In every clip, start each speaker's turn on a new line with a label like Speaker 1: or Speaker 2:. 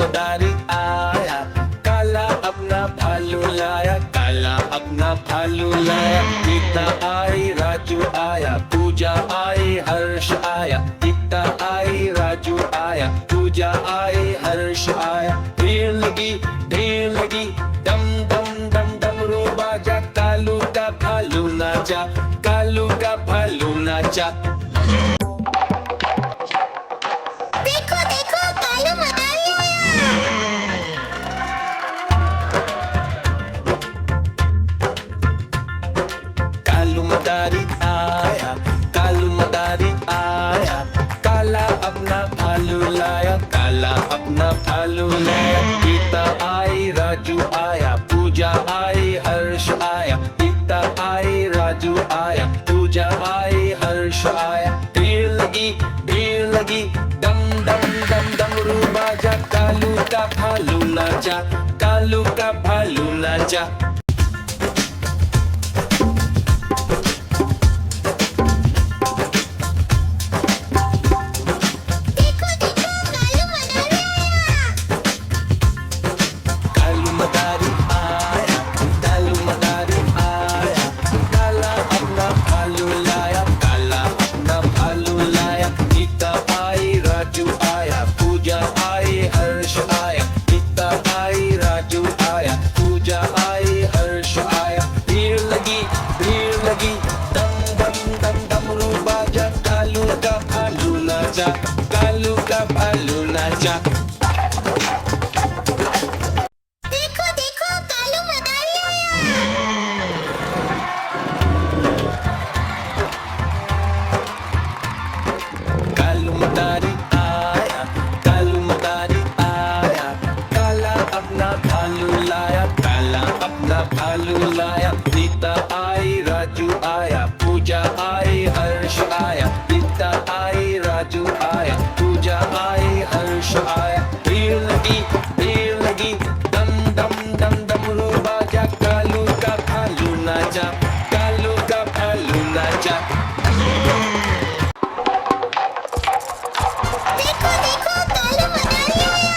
Speaker 1: मदारी आया, काला अपना भालू लाया, काला अपना भालू लाया। गीता आई, राजू आया, पूजा आई, हर्ष आया। गीता आई, राजू आया, पूजा आई, हर्ष आया। भीड़ लगी, डम डम डम डमरू बाजा, कालू का भालू नाचा, कालू का भालू नाचा।
Speaker 2: देखो देखो कालू मदारी आया।
Speaker 1: कालू मदारी आया, कालू मदारी आया, काला अपना भालू लाया, काला अपना भालू लाया। गीता आई, राजू आया, पूजा आई, हर्ष आया। गीता आई, राजू आया, पूजा आई, हर्ष आया। भीड़ लगी, डम डम डम डमरू बाजा, कालू का भालू नाचा, कालू का भालू नाचा।
Speaker 2: देखो देखो कालू मदारी आया।
Speaker 1: कालू मदारी आया, काला अपना भालू लाया, काला अपना भालू लाया। गीता आई, राजू आया, पूजा आई, हर्ष आया। गीता आई, राजू आया, पूजा आई, हर्ष आया। भीड़ लगी, डम डम डम डमरू बाजा, कालू का भालू नाचा, कालू का भालू नाचा।
Speaker 2: देखो देखो कालू मदारी आया।
Speaker 1: कालू मदारी आया, कालू मदारी आया, काला अपना भालू लाया, काला अपना भालू लाया। गीता आई, राजू आया, पूजा आई, हर्ष आया। गीता आई, राजू आया, पूजा आई, हर्ष आया। भीड़ लगी, डम डम डम डमरू बाजा, कालू का भालू नाचा, कालू का भालू नाचा।
Speaker 2: देखो देखो कालू मदारी आया।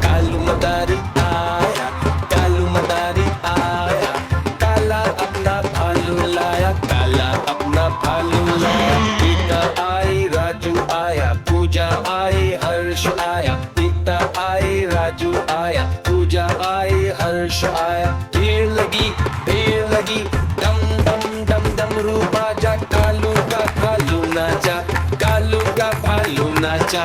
Speaker 1: कालू मदारी आया, कालू मदारी आया, काला अपना भालू लाया, काला अपना भालू लाया। गीता आई, राजू आया, पूजा आई, हर्ष आया। गीता आई, राजू आया, पूजा आई, हर्ष आया। भीड़ लगी, डम डम डम डमरू बाजा, कालू का भालू नाचा, कालू का भालू नाचा।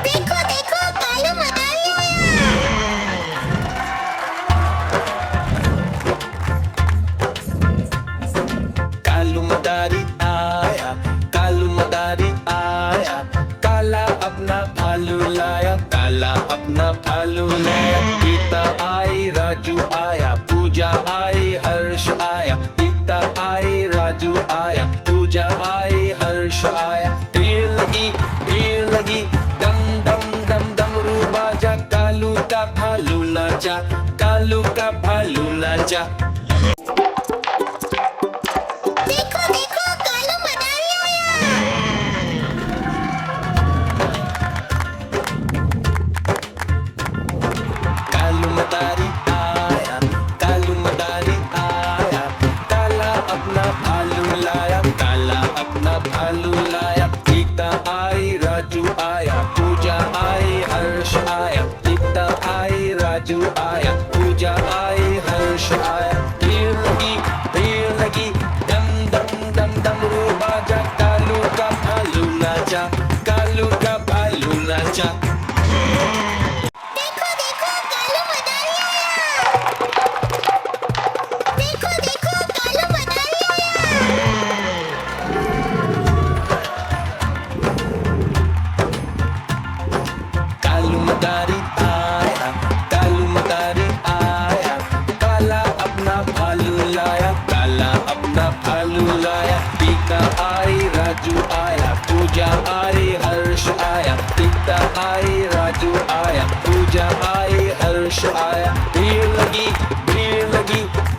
Speaker 2: देखो देखो कालू मदारी आया।
Speaker 1: कालू मदारी आया, कालू मदारी आया, काला अपना भालू लाया, काला अपना भालू लाया। गीता आई, राजू आया, पूजा आई, हर्ष आया। गीता आई, राजू आया, पूजा आई, हर्ष आया। भीड़ लगी, डम डम डम डमरू बाजा, कालू का भालू नाचा, कालू का भालू नाचा।
Speaker 2: देखो देखो कालू मदारी आया।
Speaker 1: कालू मदारी आया, कालू मदारी आया, काला अपना भालू लाया, काला अपना भालू लाया। गीता आई, राजू आया, पूजा आई, हर्ष आया। गीता आई, राजू आया, पूजा आई, हर्ष आया। भीड़ लगी, डम डम डम डमरू बाजा, कालू का भालू नाचा, कालू का भालू नाचा।
Speaker 2: देखो देखो कालू मदारी आया। देखो देखो कालू मदारी आया।
Speaker 1: कालू मदारी आया, कालू मदारी आया, काला अपना भालू लाया, काला अपना भालू लाया। गीता आई, राजू आया, पूजा आई, हर्ष आया। गीता आई, राजू आया, पूजा आई, हर्ष आया। भीड़ लगी,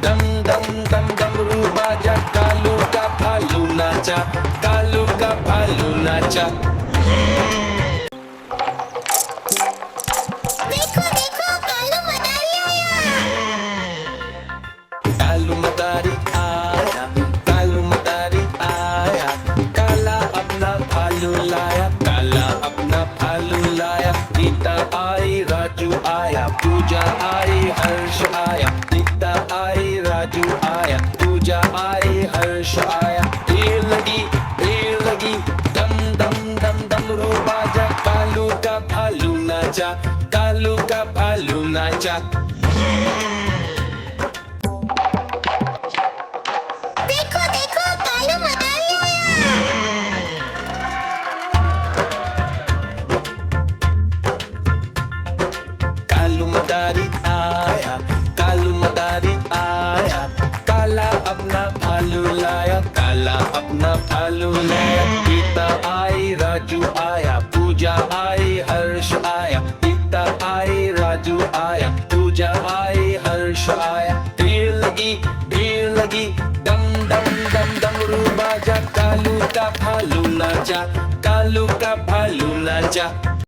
Speaker 1: डम डम डम डमरू बाजा, कालू नाचा।
Speaker 2: देखो देखो कालू मदारी आया।
Speaker 1: कालू मदारी आया, कालू मदारी आया, काला अपना भालू लाया, काला अपना भालू लाया। गीता आई, राजू आया, पूजा आई, हर्ष आया। गीता आई, राजू आया, पूजा आई, हर्ष आया। भीड़ लगी, दम दम दम डमरू बाजा। कालू का भालू नाचा, कालू का भालू नाचा।
Speaker 2: देखो देखो कालू मदारी आया।
Speaker 1: कालू मदारी आया, कालू मदारी आया, काला अपना भालू लाया, काला अपना भालू लाया। गीता आई, राजू आया, पूजा आई, हर्ष आया। गीता आई, राजू आया, पूजा आई, हर्ष आया। भीड़ लगी, दम दम दम डमरू बाजा। कालू का भालू नाचा, कालू का भालू नाचा।